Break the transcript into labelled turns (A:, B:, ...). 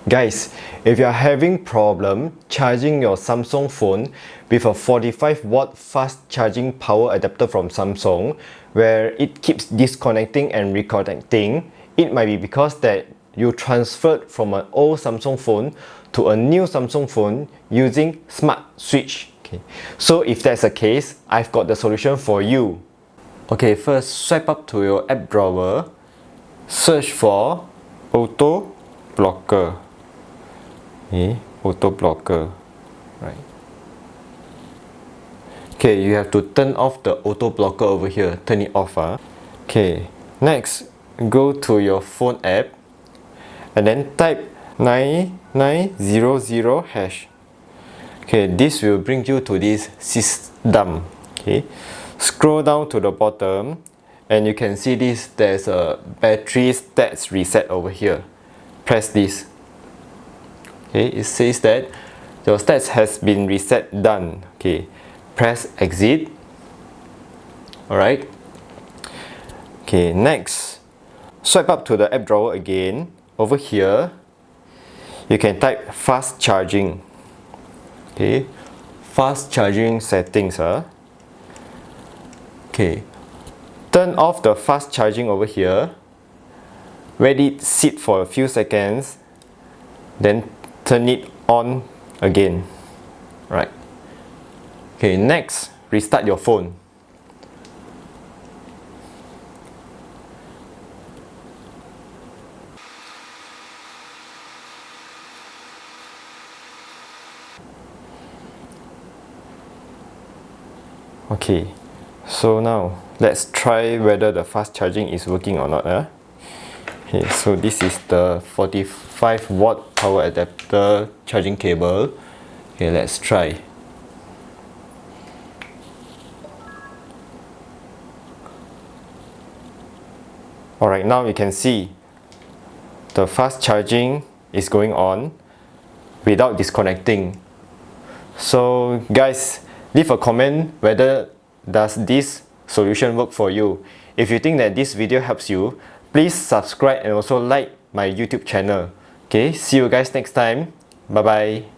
A: Guys, if you are having problem charging your Samsung phone with a 45-watt fast charging power adapter from Samsung where it keeps disconnecting and reconnecting, it might be because that you transferred from an old Samsung phone to a new Samsung phone using Smart Switch. Okay. So if that's the case, I've got the solution for you. Okay, first swipe up to your app drawer, search for Auto Blocker. Okay, auto blocker, right? Okay, you have to turn off the auto blocker over here. Turn it off. Okay, next go to your phone app and then type 9900 hash. Okay, this will bring you to this system. Okay, scroll down to the bottom and you can see this. There's a battery stats reset over here. Press this. Okay, it says that your stats has been reset done. Okay, press exit. Alright. Okay, next swipe up to the app drawer again. Over here you can type fast charging. Okay, fast charging settings. Okay, turn off the fast charging over here. Let it sit for a few seconds, then turn it on again. Right. Okay, next restart your phone. Okay, so now let's try whether the fast charging is working or not. Okay, so this is the 45-watt power adapter charging cable. Okay, let's try. Alright, now you can see the fast charging is going on without disconnecting. So guys, leave a comment whether does this solution work for you. If you think that this video helps you, please subscribe and also like my YouTube channel. Okay, see you guys next time. Bye bye.